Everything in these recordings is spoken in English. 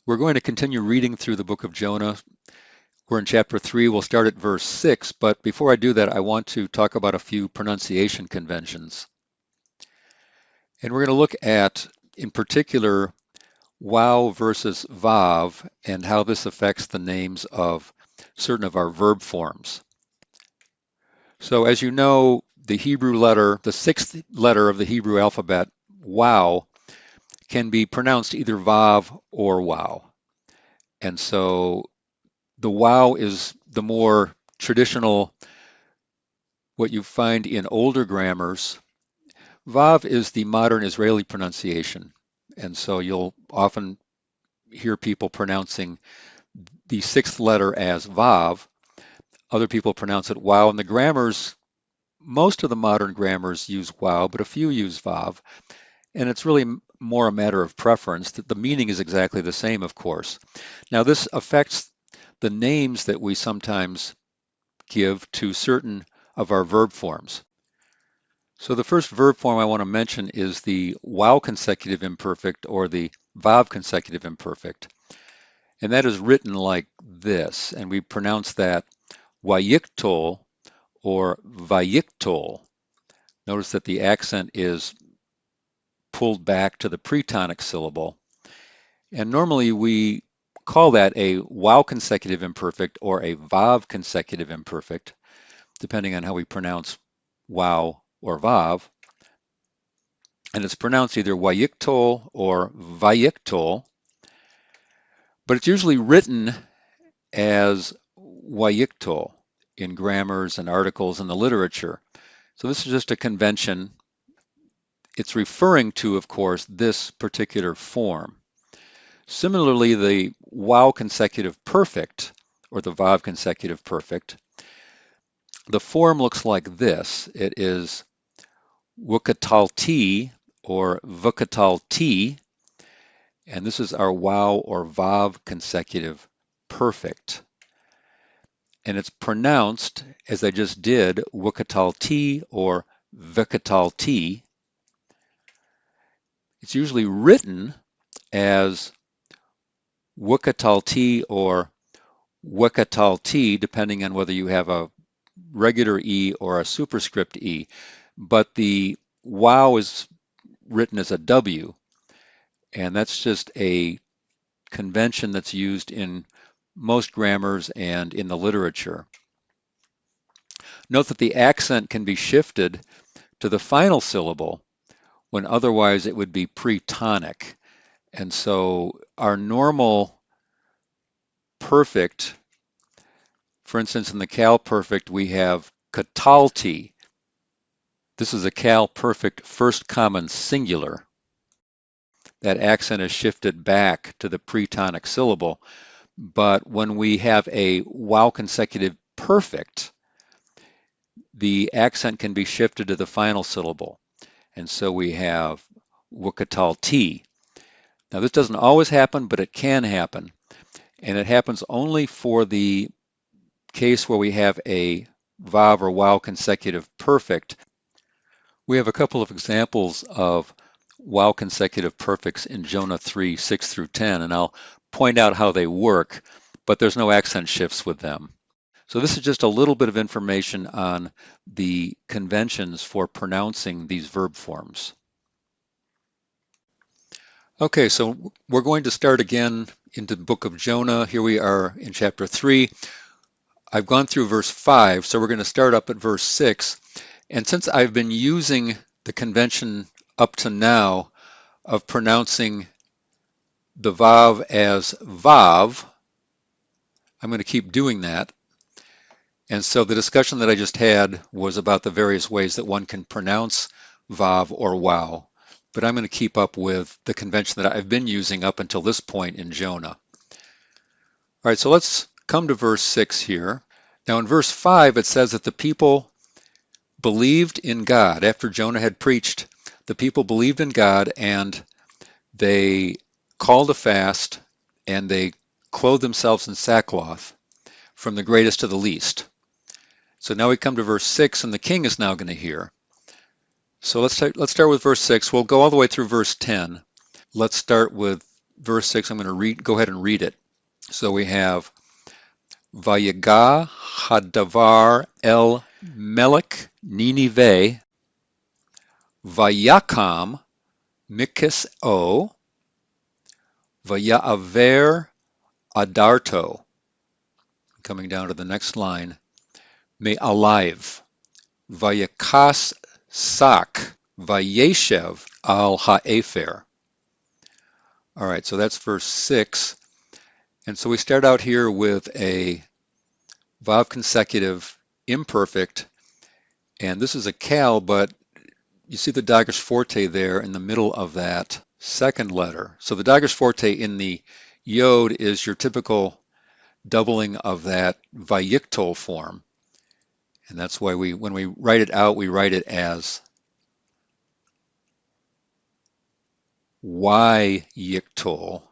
We're going to continue reading through the book of Jonah. We're in chapter 3. We'll start at verse 6, but before I do that, I want to talk about a few pronunciation conventions. And we're going to look at, in particular, wow versus vav and how this affects the names of certain of our verb forms. So as you know, the Hebrew letter, the sixth letter of the Hebrew alphabet, wow, can be pronounced either vav or wow. And so the wow is the more traditional, what you find in older grammars. Vav is the modern Israeli pronunciation. And so you'll often hear people pronouncing the sixth letter as vav. Other people pronounce it wow. And the grammars, most of the modern grammars use wow, but a few use vav. And it's really more a matter of preference. The meaning is exactly the same, of course. Now, this affects the names that we sometimes give to certain of our verb forms. So the first verb form I want to mention is the wow consecutive imperfect or the vav consecutive imperfect. And that is written like this, and we pronounce that wayiktol or vayiktol. Notice that the accent is pulled back to the pretonic syllable. And normally we call that a wow consecutive imperfect or a vav consecutive imperfect, depending on how we pronounce wow or vav. And it's pronounced either wayiktol or vayiktol, but it's usually written as wayiktol in grammars and articles in the literature. So this is just a convention. It's referring to, of course, this particular form. Similarly, the wow consecutive perfect, or the vav consecutive perfect, the form looks like this. It is wukatalti or vukatalti, and this is our wow or vav consecutive perfect. And it's pronounced, as I just did, wukatalti or vukatalti. It's usually written as wukatalti or wukatalti, depending on whether you have a regular E or a superscript E. But the wow is written as a W, and that's just a convention that's used in most grammars and in the literature. Note that the accent can be shifted to the final syllable when otherwise it would be pretonic. And so our normal perfect, for instance, in the Cal perfect, we have catalti. This is a Cal perfect first common singular. That accent is shifted back to the pretonic syllable. But when we have a wow consecutive perfect, the accent can be shifted to the final syllable. And so we have wukatalti. Now this doesn't always happen, but it can happen. And it happens only for the case where we have a vav or wow consecutive perfect. We have a couple of examples of wow consecutive perfects in Jonah 3, 6 through 10, and I'll point out how they work, but there's no accent shifts with them. So this is just a little bit of information on the conventions for pronouncing these verb forms. Okay, so we're going to start again into the book of Jonah. Here we are in chapter 3. I've gone through verse 5, so we're going to start up at verse 6. And since I've been using the convention up to now of pronouncing the vav as vav, I'm going to keep doing that. And so the discussion that I just had was about the various ways that one can pronounce vav or wow. But I'm going to keep up with the convention that I've been using up until this point in Jonah. All right, so let's come to verse 6 here. Now in verse 5, it says that the people believed in God. After Jonah had preached, the people believed in God and they called a fast and they clothed themselves in sackcloth from the greatest to the least. So now we come to verse 6 and the king is now going to hear. So let's start with verse 6. We'll go all the way through verse 10. Let's start with verse 6, I'm going to go ahead and read it. So we have Vayiga hadavar el melech Ninive vayakam mikis o vaya'aver adarto. Coming down to the next line, me alive vayakas sak vayeshev al ha'efer. All right, so that's verse 6. And so we start out here with a vav consecutive imperfect, and this is a cal, but you see the Dagger's forte there in the middle of that second letter. So the Dagger's forte in the yod is your typical doubling of that vayiktol form. And that's why when we write it out, we write it as y yiktol.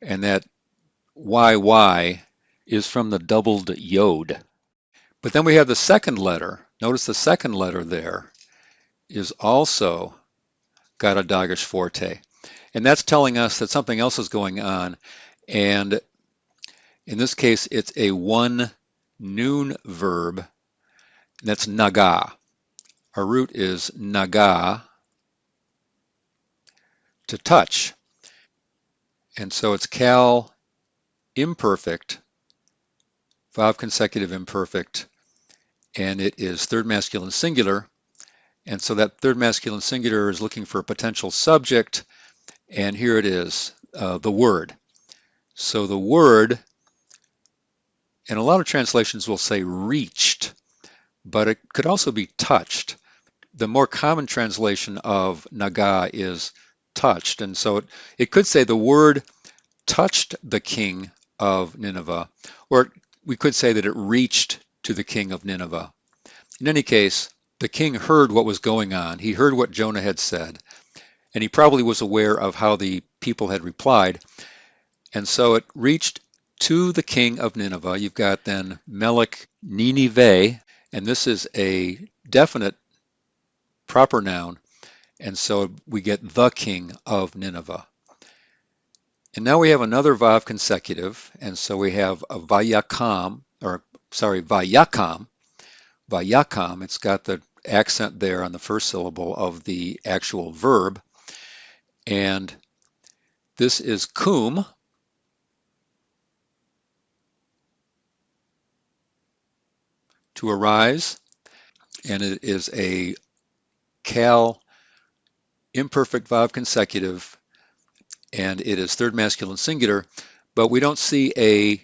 And that YY is from the doubled yod. But then we have the second letter. Notice the second letter there is also got a Dagger's forte. And that's telling us that something else is going on. And in this case, it's a one noon verb, and that's naga. Our root is naga, to touch. And so it's cal imperfect, vav consecutive imperfect, and it is third masculine singular. And so that third masculine singular is looking for a potential subject, and here it is, the word. So the word, and a lot of translations will say reached, but it could also be touched. The more common translation of naga is touched, and so it could say the word touched the king of Nineveh, or we could say that it reached to the king of Nineveh. In any case, the king heard what was going on. He heard what Jonah had said, and he probably was aware of how the people had replied, and so it reached to the king of Nineveh. You've got then Melech Ninive, and this is a definite proper noun, and so we get the king of Nineveh. And now we have another vav consecutive, and so we have a vayakam, vayakam. Vayakam, it's got the accent there on the first syllable of the actual verb, and this is kum, to arise, and it is a cal imperfect vav consecutive, and it is third masculine singular, but we don't see a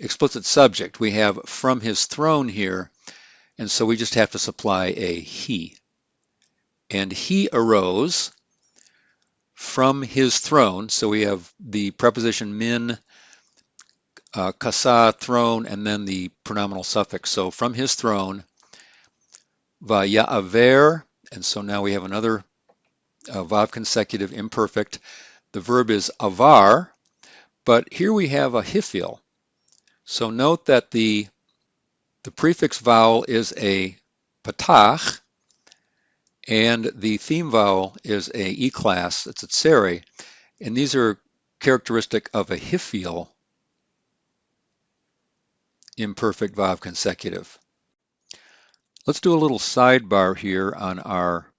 explicit subject. We have from his throne here, and so we just have to supply a he. And he arose from his throne, so we have the preposition min, kasa, throne, and then the pronominal suffix. So from his throne, vaya'aver, and so now we have another vav consecutive imperfect. The verb is avar, but here we have a hifil. So note that the prefix vowel is a patach, and the theme vowel is a E-class, it's a tseri, and these are characteristic of a hifil imperfect vav consecutive. Let's do a little sidebar here on our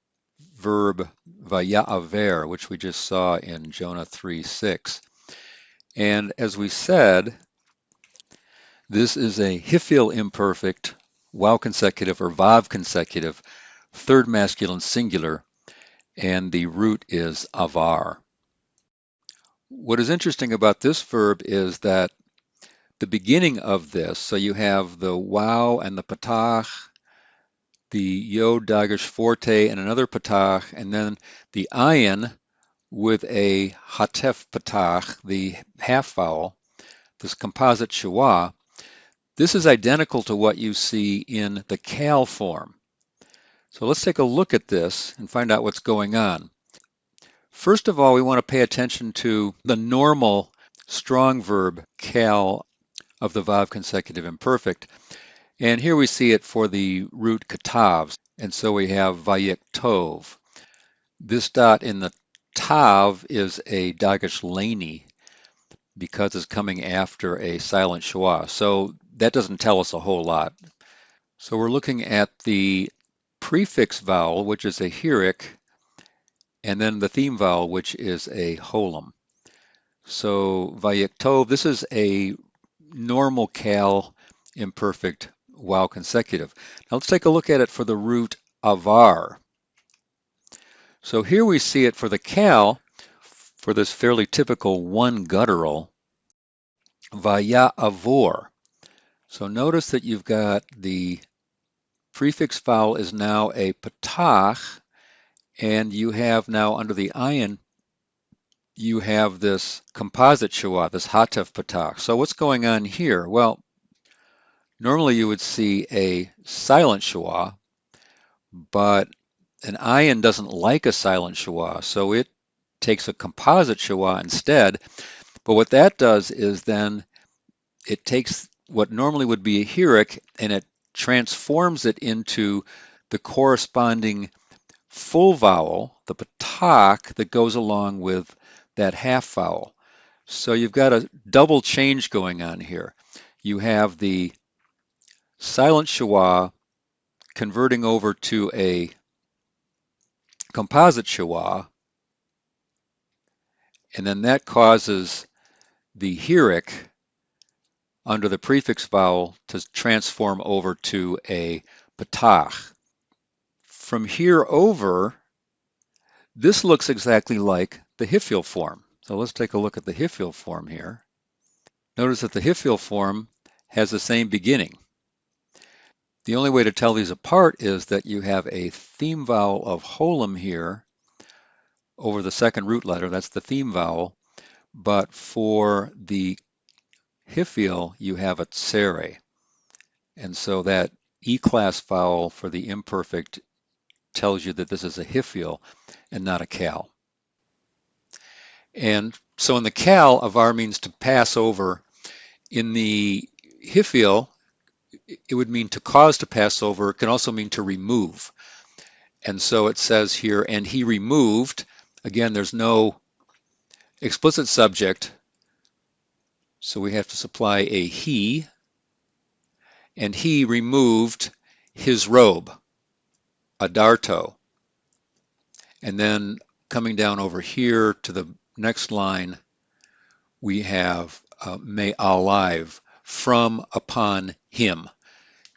verb vaya'aver, which we just saw in Jonah 3:6. And as we said, this is a hifil imperfect, waw consecutive or vav consecutive, third masculine singular, and the root is avar. What is interesting about this verb is that the beginning of this, so you have the waw and the patach, the yod dagesh forte and another patach, and then the ayin with a hatef patach, the half vowel, this composite shua. This is identical to what you see in the cal form. So let's take a look at this and find out what's going on. First of all, we want to pay attention to the normal strong verb cal of the vav consecutive imperfect. And here we see it for the root katav. And so we have vayik tov. This dot in the tav is a dagesh leni because it's coming after a silent schwa. So that doesn't tell us a whole lot. So we're looking at the prefix vowel, which is a hirik, and then the theme vowel, which is a holum. So vayiktov, this is a normal cal imperfect wow consecutive. Now let's take a look at it for the root avar. So here we see it for the cal, for this fairly typical one guttural, vaya avor. So notice that you've got the prefix vowel is now a patach, and you have now under the ayin, you have this composite schwa, this hatef patach. So what's going on here? Well, normally you would see a silent schwa, but an ayin doesn't like a silent schwa, so it takes a composite schwa instead. But what that does is then it takes what normally would be a hirik and it transforms it into the corresponding full vowel, the patach, that goes along with that half vowel. So you've got a double change going on here. You have the silent schwa converting over to a composite schwa, and then that causes the hirik under the prefix vowel to transform over to a patach. From here over, this looks exactly like the Hifil form. So let's take a look at the Hifil form here. Notice that the Hifil form has the same beginning. The only way to tell these apart is that you have a theme vowel of holum here over the second root letter. That's the theme vowel. But for the Hifil, you have a tsere. And so that E-class vowel for the imperfect tells you that this is a Hifil and not a cal. And so in the cal, avar means to pass over. In the Hifil, it would mean to cause to pass over. It can also mean to remove. And so it says here, and he removed. Again, there's no explicit subject, so we have to supply a he, and he removed his robe, adarto. And then coming down over here to the next line, we have may alive, from upon him.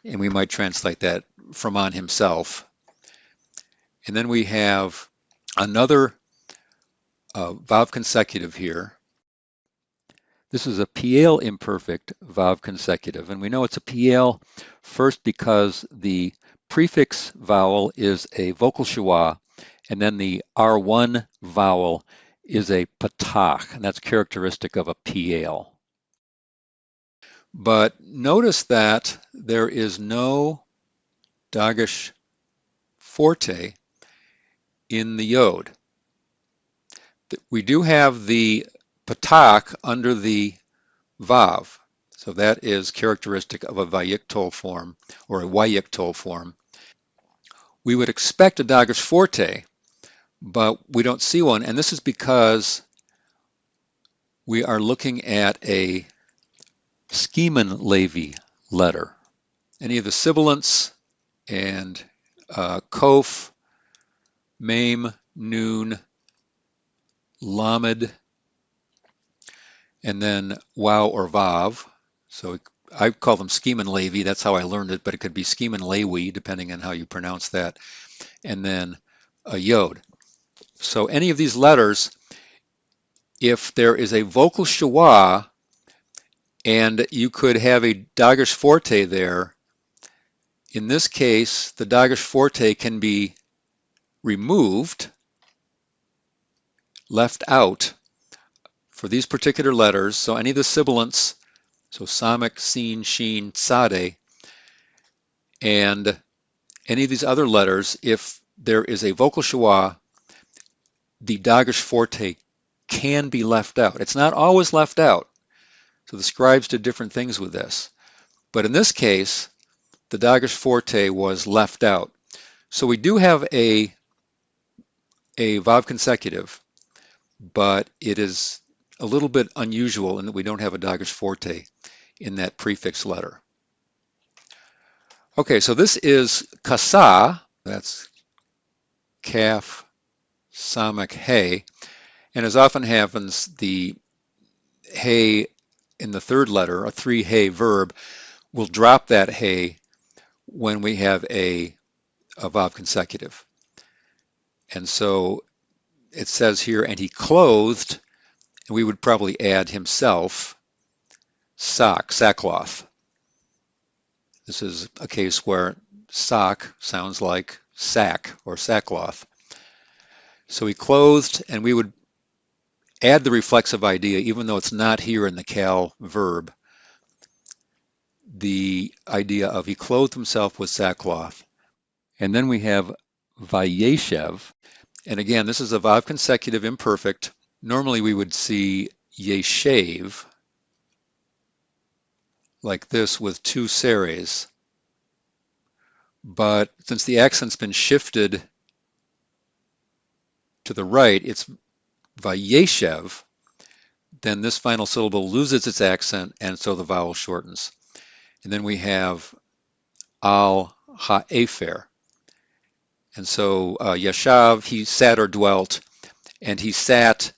And we might translate that from on himself. And then we have another vav consecutive here. This is a piel imperfect vav consecutive. And we know it's a piel first because the prefix vowel is a vocal schwa, and then the R1 vowel is a patach, and that's characteristic of a piel. But notice that there is no dagesh forte in the yod. We do have the patach under the vav, so that is characteristic of a vayiktol form or a wayiktol form. We would expect a dagesh forte, but we don't see one, and this is because we are looking at a Schemen Levi letter. Any of the sibilants and kof, mem, noon, lamed, and then wow or vav. So I call them Schemen Levi. That's how I learned it, but it could be Schemen Lewi, depending on how you pronounce that. And then a yod. So any of these letters, if there is a vocal schwa, and you could have a dagesh forte there, in this case, the dagesh forte can be removed, left out for these particular letters. So any of the sibilants, so samek, sin, shin, tzade, and any of these other letters, if there is a vocal schwa, the dagesh forte can be left out. It's not always left out. So the scribes did different things with this. But in this case, the dagesh forte was left out. So we do have a vav consecutive, but it is a little bit unusual in that we don't have a Dagesh forte in that prefix letter. Okay, so this is kasa, that's kaf, samak, hey, and as often happens, the hey in the third letter, a three hey verb, will drop that hey when we have a vav consecutive. And so it says here, and he clothed, and we would probably add himself, sackcloth. This is a case where sock sounds like sack or sackcloth. So he clothed, and we would add the reflexive idea, even though it's not here in the cal verb, the idea of he clothed himself with sackcloth. And then we have vayeshev. And again, this is a vav consecutive imperfect. Normally we would see yeshev like this with two seres. But since the accent's been shifted to the right, it's vayeshev, then this final syllable loses its accent, and so the vowel shortens. And then we have al ha'efer. And so yashav, he sat or dwelt, and he sat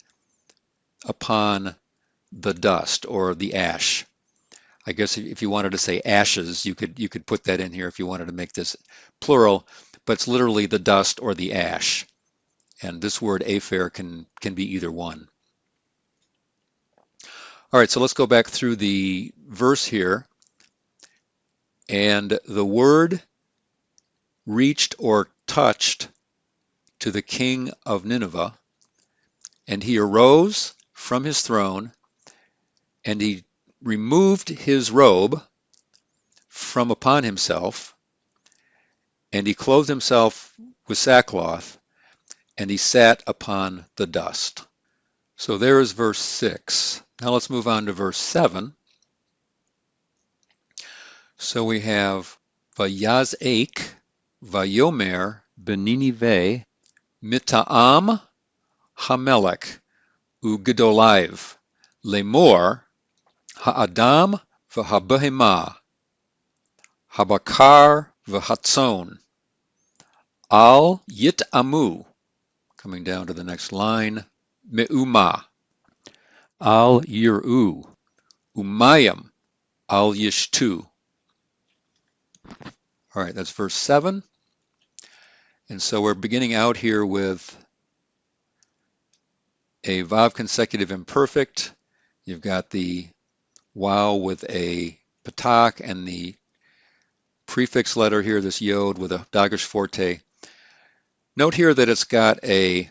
upon the dust or the ash. I guess if you wanted to say ashes, you could put that in here if you wanted to make this plural, but it's literally the dust or the ash. And this word afer can be either one. All right, so let's go back through the verse here. And the word reached or touched to the king of Nineveh, and he arose from his throne, and he removed his robe from upon himself, and he clothed himself with sackcloth, and he sat upon the dust. So there is verse 6. Now let's move on to verse 7. So we have Vayazek, Vayomer, Beninive, Mita'am, Hamelech, Ugedolaiv, Lemor, Ha'adam, V'habehema, Habakar, V'hatzon, Al Yit'amu, coming down to the next line, Me'uma, Al Yir'u, Umayim, Al Yishtu. All right, that's verse 7. And so we're beginning out here with a vav consecutive imperfect. You've got the wow with a patak and the prefix letter here, this yod with a dagesh forte. Note here that it's got a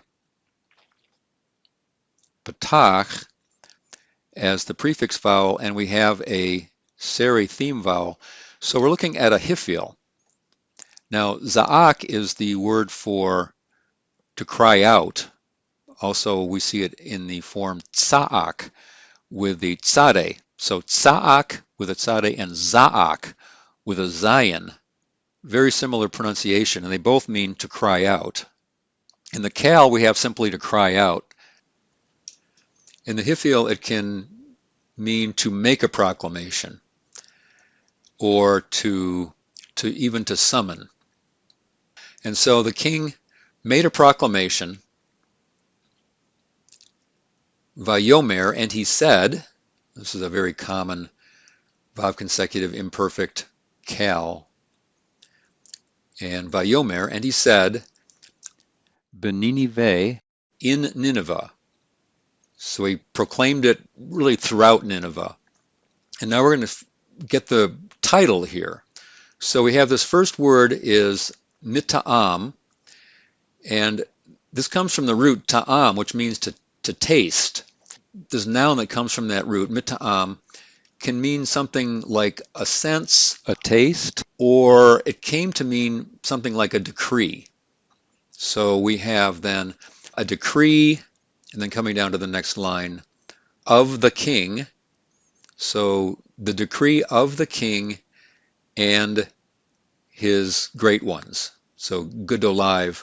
patak as the prefix vowel, and we have a seri theme vowel. So we're looking at a hifil. Now, za'ak is the word for to cry out. Also, we see it in the form tsa'ak with the tzade. So tsa'ak with a tzade and za'ak with a zayin. Very similar pronunciation, and they both mean to cry out. In the kal, we have simply to cry out. In the hifil, it can mean to make a proclamation or to even to summon. And so the king made a proclamation, Vayomer, and he said, this is a very common vav consecutive imperfect kal, and Vayomer, and he said, Beninive, in Nineveh. So he proclaimed it really throughout Nineveh. And now we're going to get the title here. So we have this first word is mita'am, and this comes from the root ta'am, which means to taste. This noun that comes from that root, mita'am, can mean something like a sense, a taste, or it came to mean something like a decree. So we have then a decree, and then coming down to the next line, of the king. So the decree of the king and his great ones. So gedoliv.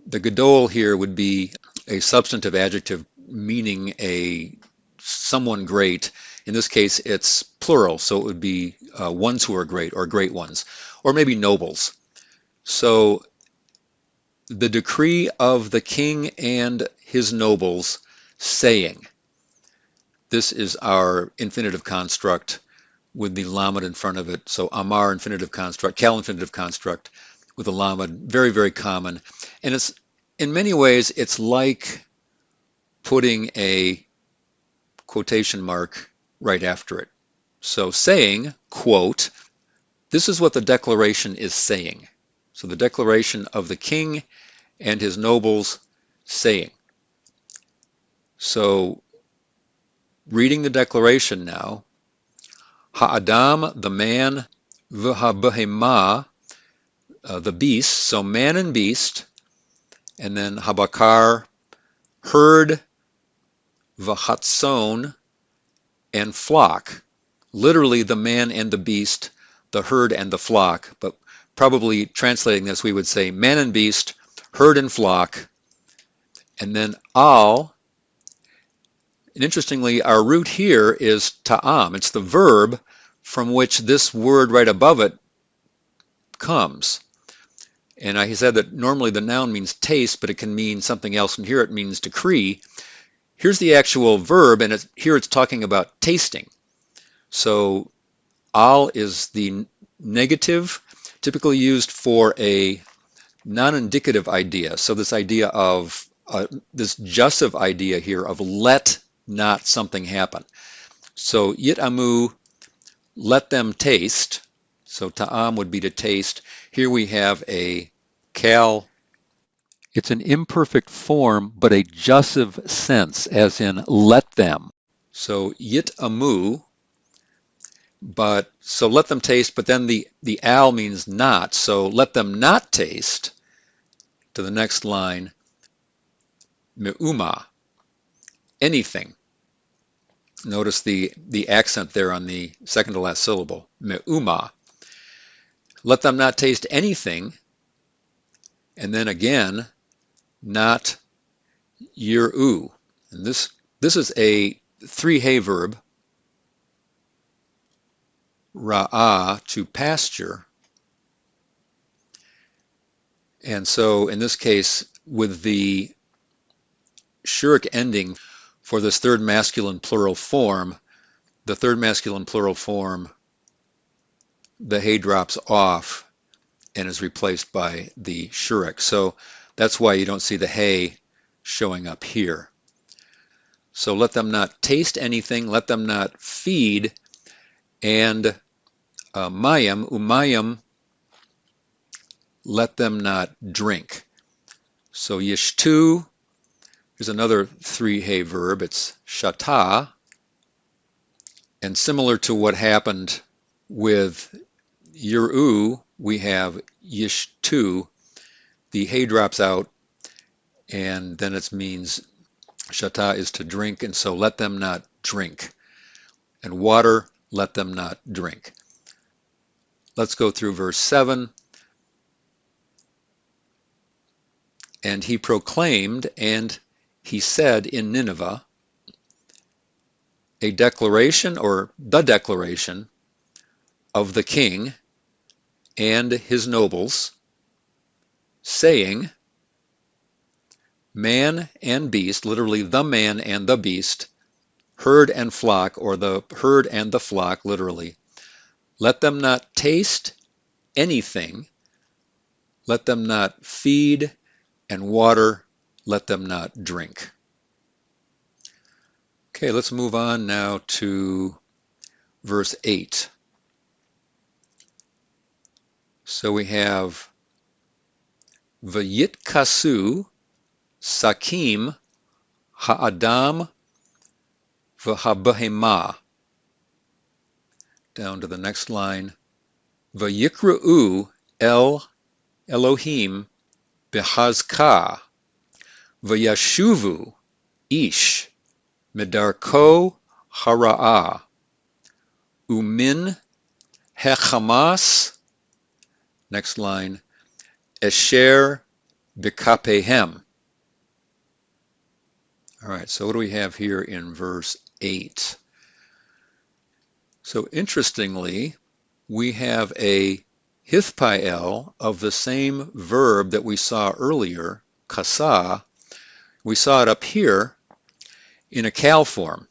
The gedol here would be a substantive adjective meaning someone great. In this case, it's plural, so it would be ones who are great or great ones, or maybe nobles. So the decree of the king and his nobles saying. This is our infinitive construct with the lamed in front of it. So amar infinitive construct, kal infinitive construct with the lamed, very, very common. And it's in many ways, it's like putting a quotation mark right after it. So saying, quote, this is what the declaration is saying. So the declaration of the king and his nobles saying. So reading the declaration now, ha'adam, the man, v'ha'behemah, the beast, so man and beast, and then habakar, herd, v'hatson, and flock. Literally the man and the beast, the herd and the flock, but probably translating this we would say man and beast, herd and flock, and then al. And interestingly, our root here is ta'am. It's the verb from which this word right above it comes. And I said that normally the noun means taste, but it can mean something else, and here it means decree. Here's the actual verb, and here it's talking about tasting. So al is the negative, typically used for a non-indicative idea. So this idea of, this jussive idea here of let not something happen. So yitamu, let them taste. So ta'am would be to taste. Here we have a kal. It's an imperfect form, but a jussive sense, as in let them. So yitamu, but so let them taste, but then the al means not. So let them not taste. To the next line, me'uma, anything. Notice the accent there on the second to last syllable, me'uma. Let them not taste anything, and then again, not yir'u. And this is a three-hay verb, ra'ah, to pasture. And so in this case, with the shuric ending for this third masculine plural form, the third masculine plural form, the hay drops off and is replaced by the shuric. So that's why you don't see the hay showing up here. So let them not taste anything, let them not feed, and mayim, umayim, let them not drink. So yishtu, there's another three-hay verb, it's shata, and similar to what happened with yir'u, we have yishtu, the hay drops out, and then it means shata is to drink, and so let them not drink. And water, let them not drink. Let's go through verse 7. And he proclaimed, and he said in Nineveh, a declaration, or the declaration, of the king and his nobles, saying, man and beast, literally the man and the beast, herd and flock, or the herd and the flock, literally, let them not taste anything, let them not feed, and water, let them not drink. Okay, let's move on now to verse 8. So we have Vayitkasu Sakim Ha'adam V'habahema. Down to the next line. Vayikra'u El Elohim Behazka Vayashuvu Ish Medarko Hara'ah Umin Hechamas. Next line. Esher Bikapehem. All right, so what do we have here in verse 8? So interestingly, we have a hithpael of the same verb that we saw earlier, kasa. We saw it up here in a cal form.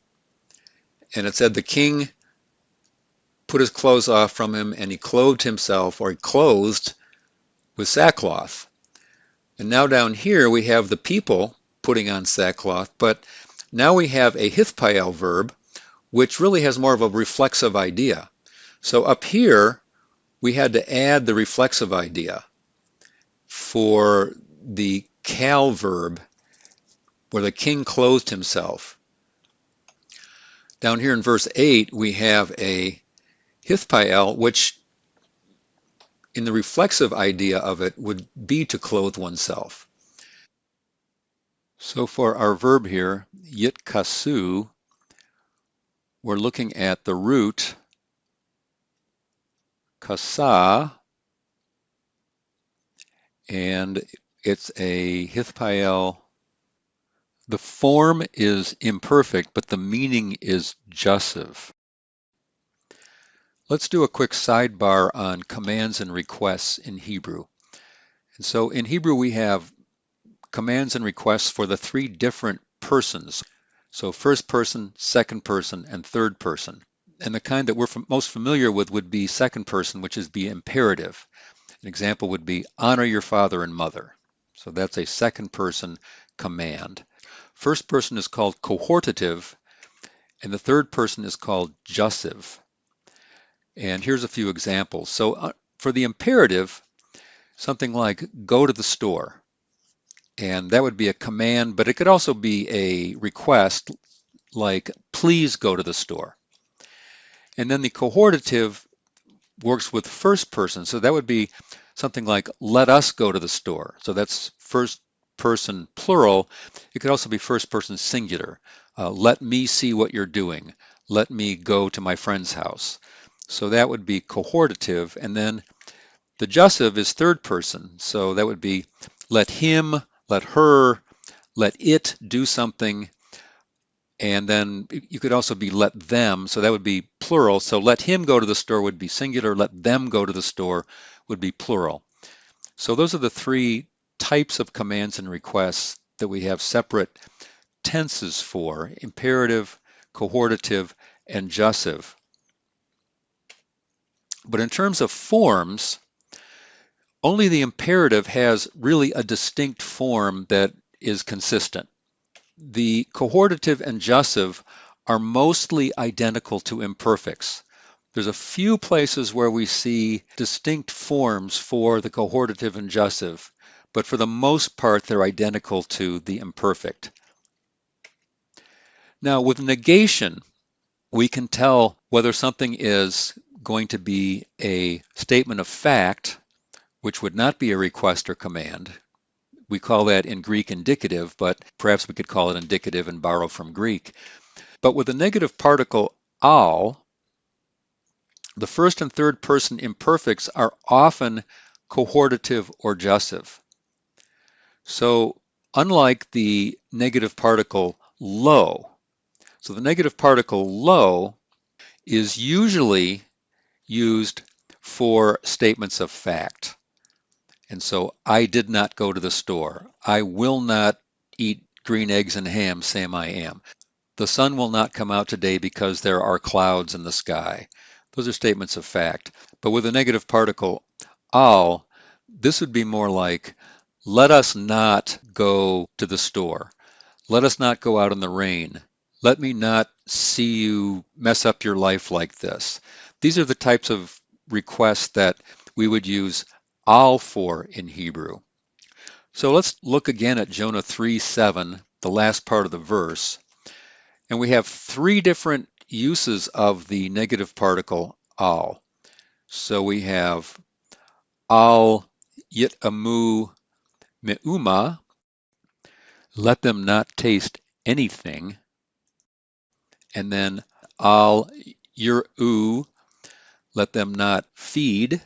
And it said the king put his clothes off from him and he clothed himself, or he clothed with sackcloth. And now down here we have the people putting on sackcloth, but now we have a hithpael verb, which really has more of a reflexive idea. So up here, we had to add the reflexive idea for the cal verb where the king clothed himself. Down here in verse 8, we have a hithpael, which in the reflexive idea of it would be to clothe oneself. So for our verb here, yitkasu, we're looking at the root kasa, and it's a hithpael. The form is imperfect, but the meaning is jussive. Let's do a quick sidebar on commands and requests in Hebrew. And so in Hebrew, we have commands and requests for the three different persons. So first person, second person, and third person. And the kind that we're most familiar with would be second person, which is the imperative. An example would be honor your father and mother. So that's a second person command. First person is called cohortative, and the third person is called jussive. And here's a few examples. So for the imperative, something like go to the store. And that would be a command, but it could also be a request like please go to the store. And then the cohortative works with first person. So that would be something like let us go to the store. So that's first person plural. It could also be first person singular. Let me see what you're doing. Let me go to my friend's house. So that would be cohortative. And then the jussive is third person. So that would be let him, let her, let it do something. And then you could also be let them. So that would be plural. So let him go to the store would be singular. Let them go to the store would be plural. So those are the three types of commands and requests that we have separate tenses for: imperative, cohortative, and jussive. But in terms of forms, only the imperative has really a distinct form that is consistent. The cohortative and jussive are mostly identical to imperfects. There's a few places where we see distinct forms for the cohortative and jussive, but for the most part, they're identical to the imperfect. Now, with negation, we can tell whether something is going to be a statement of fact, which would not be a request or command. We call that in Greek indicative, but perhaps we could call it indicative and borrow from Greek. But with the negative particle al, the first and third person imperfects are often cohortative or jussive. So unlike the negative particle lo, so the negative particle lo is usually used for statements of fact. And so I did not go to the store. I will not eat green eggs and ham, Sam I am. The sun will not come out today because there are clouds in the sky. Those are statements of fact. But with a negative particle al, this would be more like, let us not go to the store. Let us not go out in the rain. Let me not see you mess up your life like this. These are the types of requests that we would use al for in Hebrew. So let's look again at Jonah 3:7, the last part of the verse. And we have three different uses of the negative particle al. So we have al yitamu me'uma, let them not taste anything. And then al yir'u, let them not feed.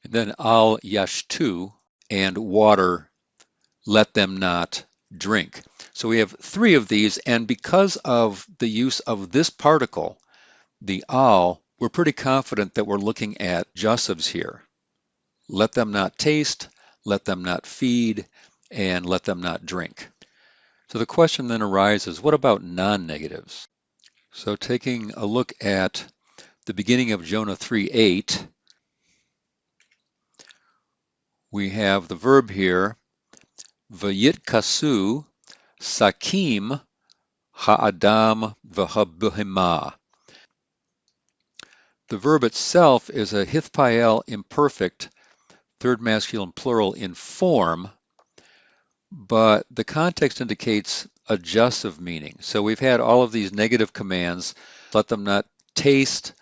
And then al yashtu, and water, let them not drink. So we have 3 of these, and because of the use of this particle, the al, we're pretty confident that we're looking at jussives here. Let them not taste, let them not feed, and let them not drink. So the question then arises, what about non-negatives? So taking a look at the beginning of Jonah 3:8, we have the verb here, vayitkasu sakim ha'adam v'habehema. The verb itself is a hithpael imperfect, third masculine plural in form, but the context indicates a jussive meaning. So we've had all of these negative commands, let them not taste,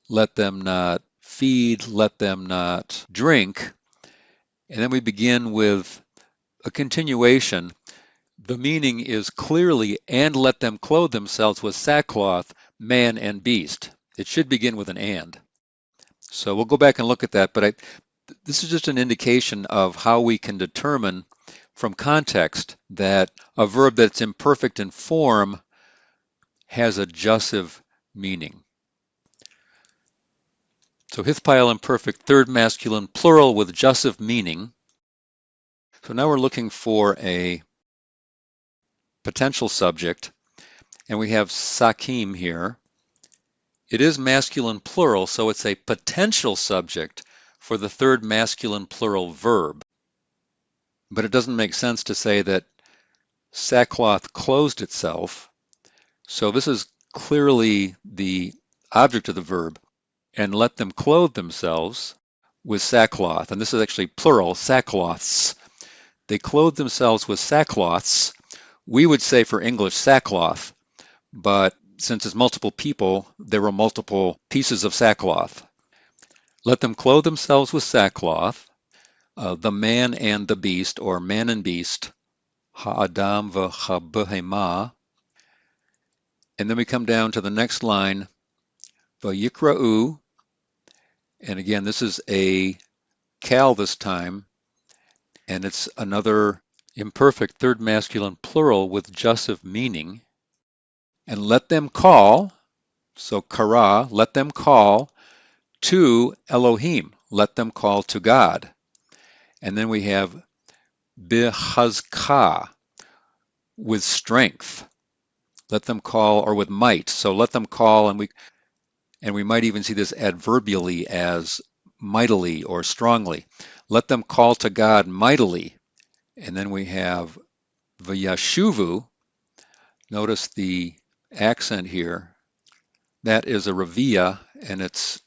let them not feed, let them not drink. And then we begin with a continuation. The meaning is clearly, and let them clothe themselves with sackcloth, man and beast. It should begin with an and. So we'll go back and look at that, but this is just an indication of how we can determine from context that a verb that's imperfect in form has a jussive meaning. So hithpael imperfect, third masculine plural with jussive meaning. So now we're looking for a potential subject, and we have sakim here. It is masculine plural, so it's a potential subject for the third masculine plural verb. But it doesn't make sense to say that sackcloth clothed itself. So this is clearly the object of the verb, and let them clothe themselves with sackcloth. And this is actually plural, sackcloths. They clothe themselves with sackcloths. We would say for English sackcloth, but since it's multiple people, there were multiple pieces of sackcloth. Let them clothe themselves with sackcloth, the man and the beast, or man and beast, ha'adam v'habehema. And then we come down to the next line, v'yikra'u, and again, this is a kal this time, and it's another imperfect third masculine plural with jussive meaning. And let them call, so kara, let them call to Elohim, let them call to God. And then we have bihazka, with strength. Let them call, or with might. So let them call, and we might even see this adverbially as mightily or strongly. Let them call to God mightily. And then we have v'yashuvu. Notice the accent here. That is a ravia, and it's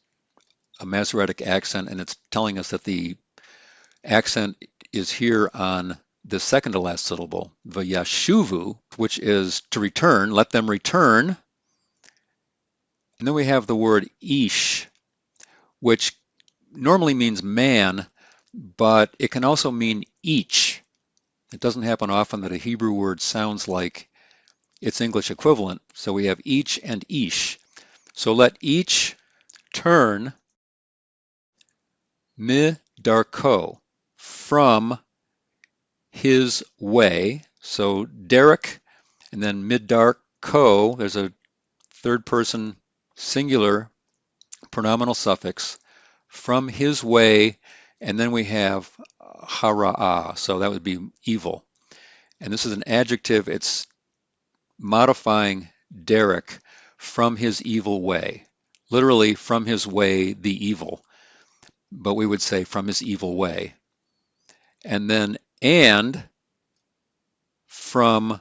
a Masoretic accent, and it's telling us that the accent is here on the second to last syllable, v'yashuvu, which is to return, let them return. And then we have the word ish, which normally means man, but it can also mean each. It doesn't happen often that a Hebrew word sounds like its English equivalent, so we have each and ish. So let each turn midarko, from his way. So Derek, and then midarko, there's a third person singular pronominal suffix, from his way, and then we have hara'ah, so that would be evil. And this is an adjective, it's modifying Derek, from his evil way. Literally, from his way, the evil. But we would say from his evil way. And then, and from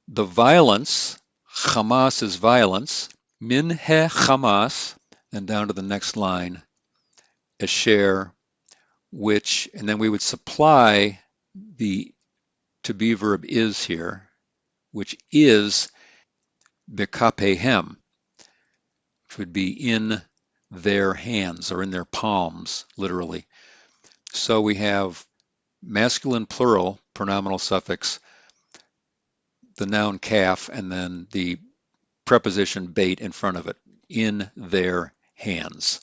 the violence, Hamas is violence, min he Hamas, and down to the next line, asher, which, and then we would supply the to be verb is here, which is bekapehem, which would be in their hands or in their palms, literally. So we have masculine plural pronominal suffix, the noun calf, and then the preposition bait in front of it, in their hands.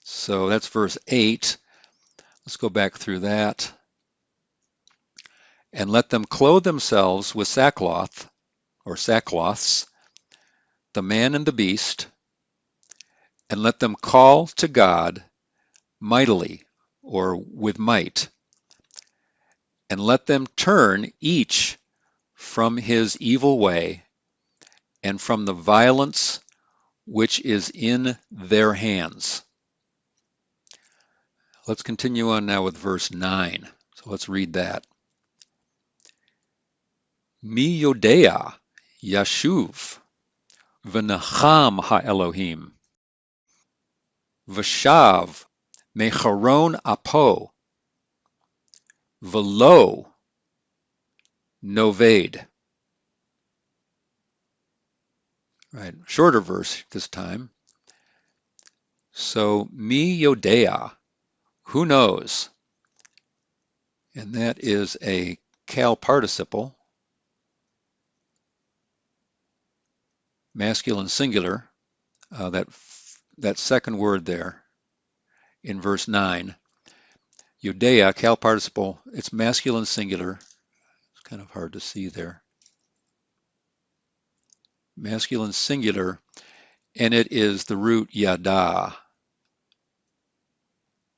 So that's verse 8. Let's go back through that. and let them clothe themselves with sackcloth or sackcloths, the man and the beast, and let them call to God mightily or with might, and let them turn each from his evil way and from the violence which is in their hands. Let's continue on now with verse 9. So let's read that. Mi yodea yashuv v'nacham ha'Elohim v'shav mecharon apo v'lo noved. Right, shorter verse this time. So mi yodea, who knows? And that is a cal participle, masculine singular. That second word there in verse 9, Yodea, cal participle, it's masculine singular. It's kind of hard to see there. Masculine singular, and it is the root yada,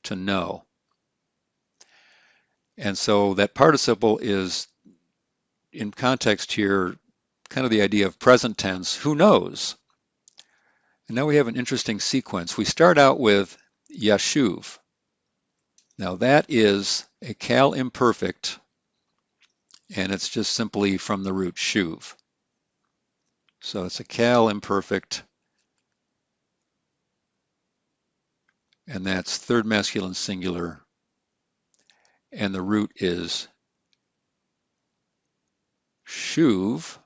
to know. And so that participle is, in context here, kind of the idea of present tense, who knows? And now we have an interesting sequence. We start out with yashuv. Now that is a cal imperfect, and it's just simply from the root shuv. So it's a cal imperfect, and that's third masculine singular, and the root is shuv.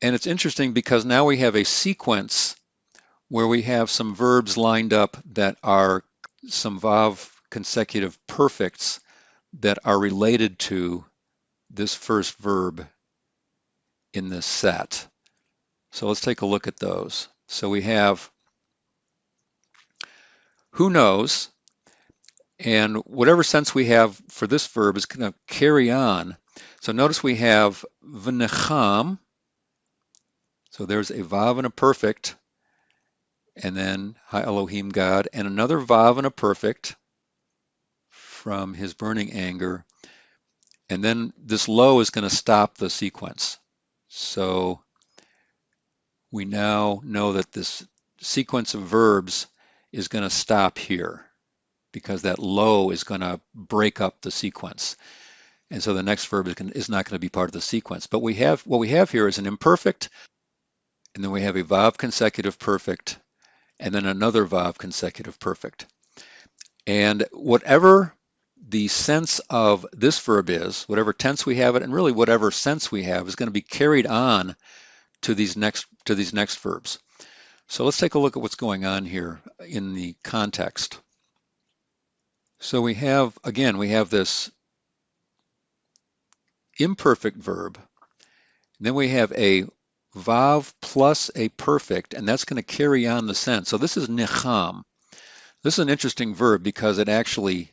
And it's interesting because now we have a sequence where we have some verbs lined up that are some vav consecutive perfects that are related to this first verb in this set. So let's take a look at those. So we have who knows, and whatever sense we have for this verb is going to carry on. So notice we have v'necham. So there's a vav and a perfect, and then ha Elohim, God, and another vav and a perfect from his burning anger. And then this lo is going to stop the sequence. So we now know that this sequence of verbs is going to stop here because that lo is going to break up the sequence. And so the next verb is not going to be part of the sequence. But what we have here is an imperfect, and then we have a vav consecutive perfect, and then another vav consecutive perfect. And whatever the sense of this verb is, whatever tense we have it, and really whatever sense we have, is going to be carried on to these next verbs. So let's take a look at what's going on here in the context. So we have this imperfect verb, then we have a vav plus a perfect, and that's going to carry on the sense. So this is necham. This is an interesting verb because it actually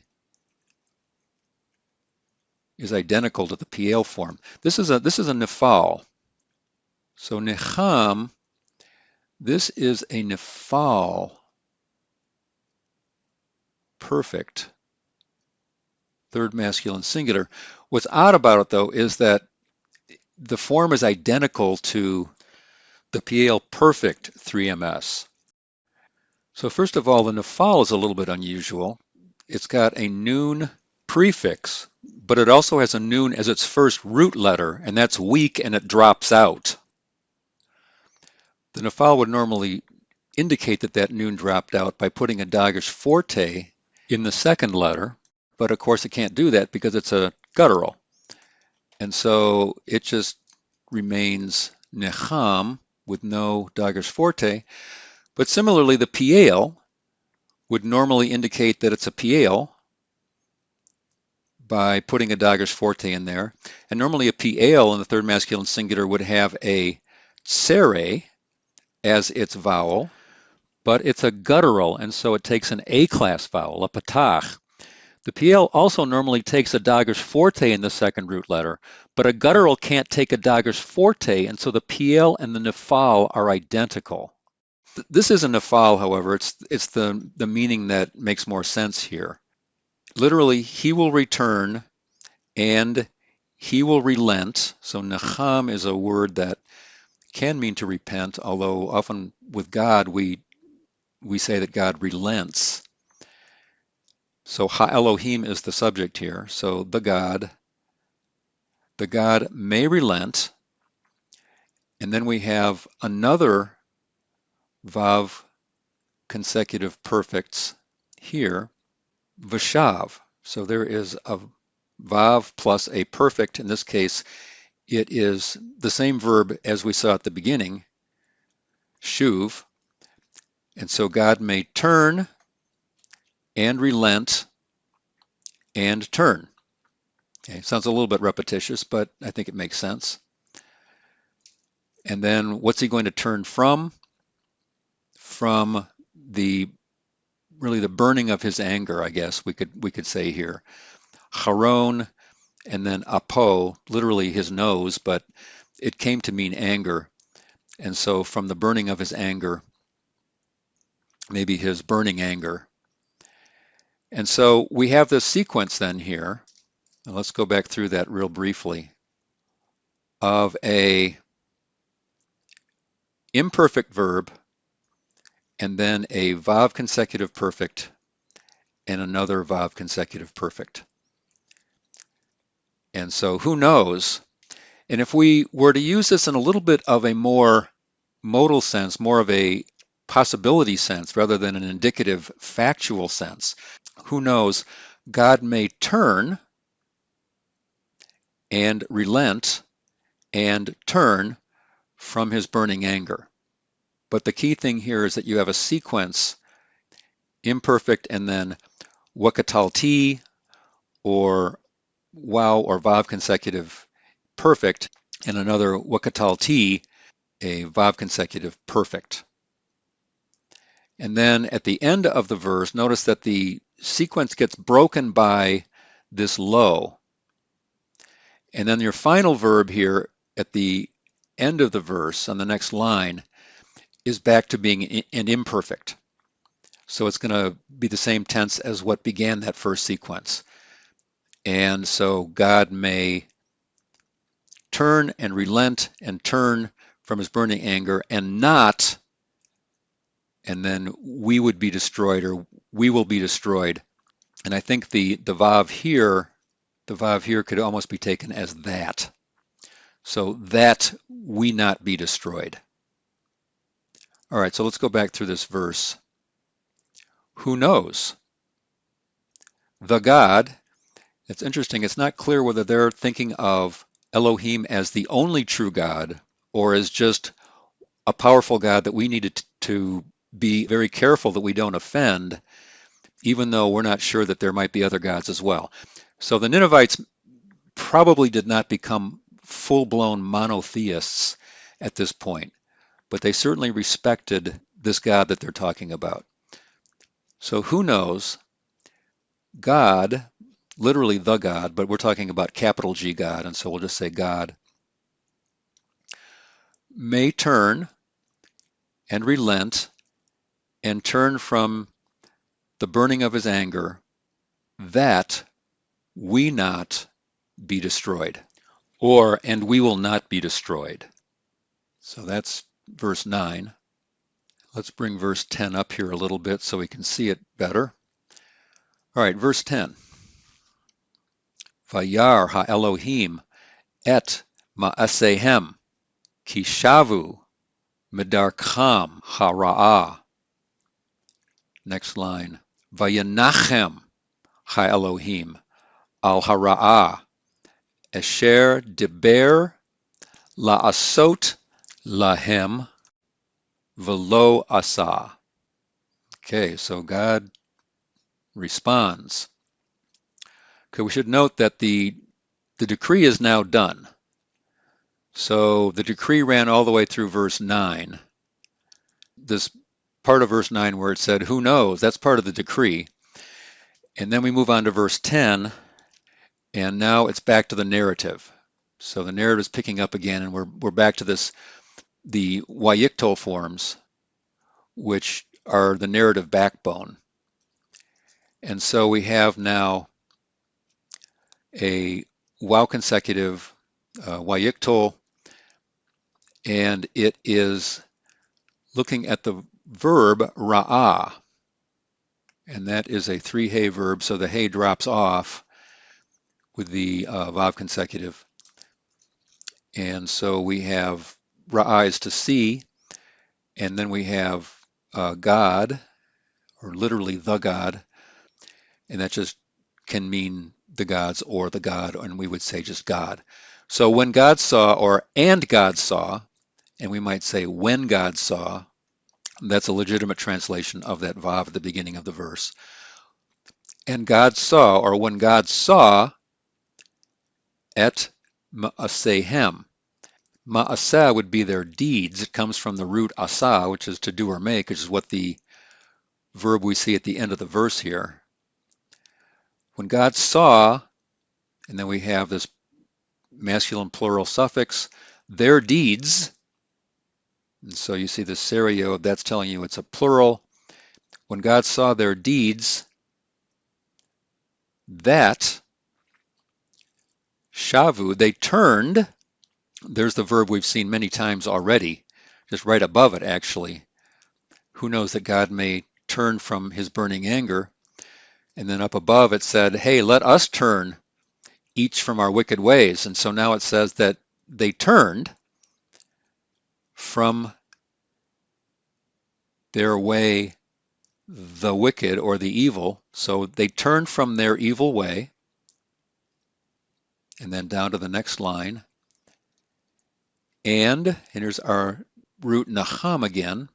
is identical to the PL form. This is a nefal. So necham, this is a nefal perfect, third masculine singular. What's odd about it though is that the form is identical to the PL perfect 3MS. So first of all, the nefal is a little bit unusual. It's got a noon prefix, but it also has a noon as its first root letter, and that's weak and it drops out. The nefal would normally indicate that that noon dropped out by putting a dagesh forte in the second letter, but of course it can't do that because it's a guttural. And so it just remains necham with no dagesh forte. But similarly, the PL would normally indicate that it's a PL by putting a dagesh forte in there. And normally a PL in the third masculine singular would have a tsere as its vowel, but it's a guttural, and so it takes an A-class vowel, a patach. The PL also normally takes a Dagger's forte in the second root letter, but a guttural can't take a Dagger's forte, and so the PL and the Nafal are identical. This isn't Nafal, however, it's the meaning that makes more sense here. Literally, he will return and he will relent. So Nacham is a word that can mean to repent, although often with God we say that God relents. So Ha Elohim is the subject here. So the God may relent. And then we have another Vav consecutive perfects here, Vashav. So there is a Vav plus a perfect. In this case, it is the same verb as we saw at the beginning, Shuv. And so God may turn and relent and turn. Okay, sounds a little bit repetitious, but I think it makes sense. And then what's he going to turn from? From the really the burning of his anger, I guess we could say here. Charon and then apo, literally his nose, but it came to mean anger. And so from the burning of his anger, maybe his burning anger. And so we have this sequence then here, and let's go back through that real briefly, of a imperfect verb and then a Vav consecutive perfect and another Vav consecutive perfect. And so who knows? And if we were to use this in a little bit of a more modal sense, more of a possibility sense rather than an indicative factual sense, who knows? God may turn and relent and turn from his burning anger. But the key thing here is that you have a sequence, imperfect and then wakatalti or wow or vav consecutive perfect, and another wakatalti, a vav consecutive perfect. And then at the end of the verse, notice that the sequence gets broken by this lo. And then your final verb here at the end of the verse on the next line is back to being an imperfect. So it's going to be the same tense as what began that first sequence. And so God may turn and relent and turn from his burning anger and not, and then we would be destroyed or we will be destroyed. And I think the Vav here could almost be taken as that. So that we not be destroyed. All right, so let's go back through this verse. Who knows? The God, it's interesting, it's not clear whether they're thinking of Elohim as the only true God or as just a powerful God that we needed to be very careful that we don't offend, even though we're not sure that there might be other gods as well. So the Ninevites probably did not become full-blown monotheists at this point, but they certainly respected this God that they're talking about. So who knows? God, literally the God, but we're talking about capital G God, and so we'll just say God, may turn and relent and turn from the burning of his anger, that we not be destroyed, or and we will not be destroyed. So that's verse 9. Let's bring verse 10 up here a little bit so we can see it better. All right, verse 10. Vayar ha-Elohim et ma'asehem ki shavu medarkam hara'ah. Next line. Vayanachem ha-Elohim al hara'ah asher diber la'asot lahem velo asa. Okay, so God responds. Okay, we should note that the decree is now done. So the decree ran all the way through verse 9. This part of verse 9 where it said, who knows, that's part of the decree. And then we move on to verse 10, and now it's back to the narrative. So the narrative is picking up again, and we're back to this, the Wayikto forms, which are the narrative backbone. And so we have now a wow consecutive Wayikto, and it is looking at the verb ra'ah, and that is a three hay verb, so the hay drops off with the vav consecutive. And so we have ra'ah is to see, and then we have God, or literally the God, and that just can mean the gods or the God, and we would say just God. So when God saw, or and God saw, and we might say when God saw, that's a legitimate translation of that vav at the beginning of the verse. And God saw, or when God saw, et ma'asehem. Ma'aseh would be their deeds. It comes from the root asa, which is to do or make, which is what the verb we see at the end of the verse here. When God saw, and then we have this masculine plural suffix, their deeds, and so you see the serio, that's telling you it's a plural. When God saw their deeds, that shavu, they turned. There's the verb we've seen many times already, just right above it actually. Who knows that God may turn from his burning anger? And then up above it said, hey, let us turn each from our wicked ways. And so now it says that they turned from their way, the wicked or the evil. So they turned from their evil way. And then down to the next line. And here's our root nacham again.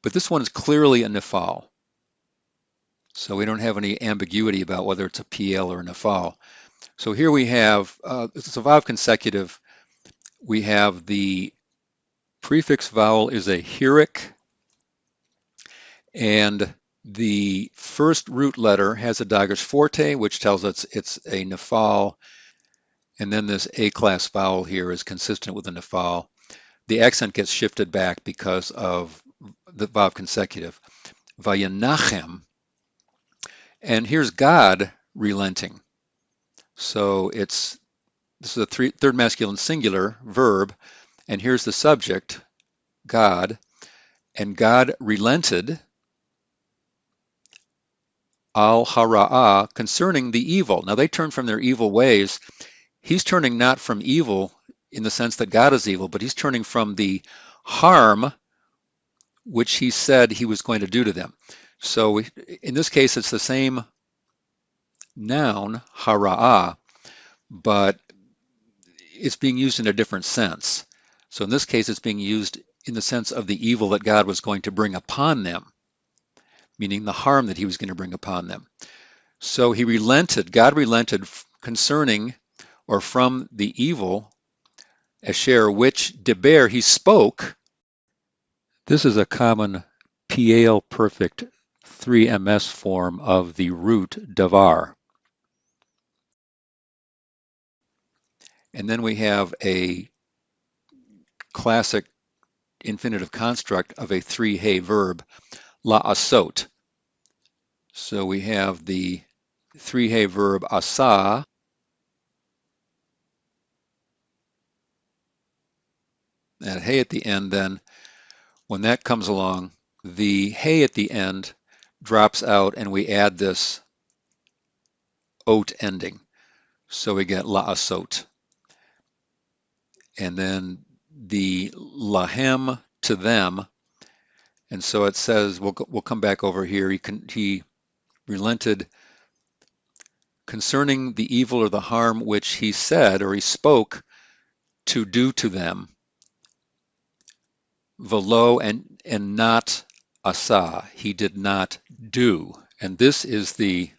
But this one's clearly a nifal. So we don't have any ambiguity about whether it's a PL or a nifal. So here we have, it's a vav consecutive. We have the prefix vowel is a hirik, and the first root letter has a dagesh forte, which tells us it's a nifal, and then this A-class vowel here is consistent with a nifal. The accent gets shifted back because of the vav consecutive. Vayanachem, and here's God relenting. So this is a third masculine singular verb, and here's the subject, God, and God relented al hara'ah concerning the evil. Now they turned from their evil ways. He's turning not from evil in the sense that God is evil, but he's turning from the harm which he said he was going to do to them. So in this case, it's the same noun, hara'ah, but it's being used in a different sense. So in this case, it's being used in the sense of the evil that God was going to bring upon them, meaning the harm that he was going to bring upon them. So he relented, God relented concerning or from the evil, asher, which deber, he spoke. This is a common PAL perfect 3MS form of the root davar. And then we have a classic infinitive construct of a three hay verb, la'asot. So we have the three hay verb asa, and hay at the end. Then when that comes along, the hay at the end drops out and we add this ot ending. So we get la'asot. And then the lahem, to them. And so it says, we'll come back over here. He relented concerning the evil or the harm which he said or he spoke to do to them. Velo, and not asa, he did not do. And this is the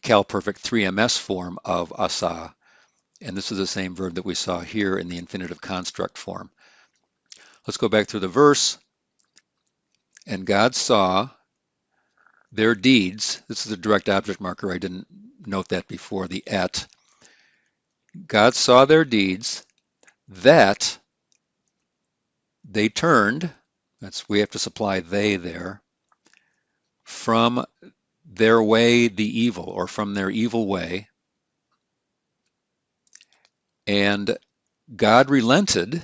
CalPerfect 3MS form of asa. And this is the same verb that we saw here in the infinitive construct form. Let's go back through the verse. And God saw their deeds. This is a direct object marker. I didn't note that before, the at. God saw their deeds, that they turned, we have to supply they there, from their way, the evil, or from their evil way, and God relented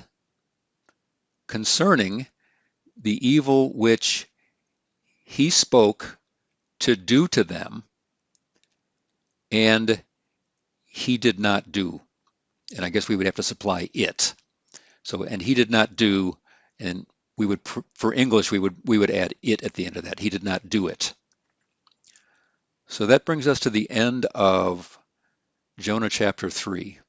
concerning the evil which he spoke to do to them, and he did not do. And I guess we would have to supply it. So, and he did not do, and we would, for English, we would add it at the end of that. He did not do it. So that brings us to the end of Jonah chapter 3.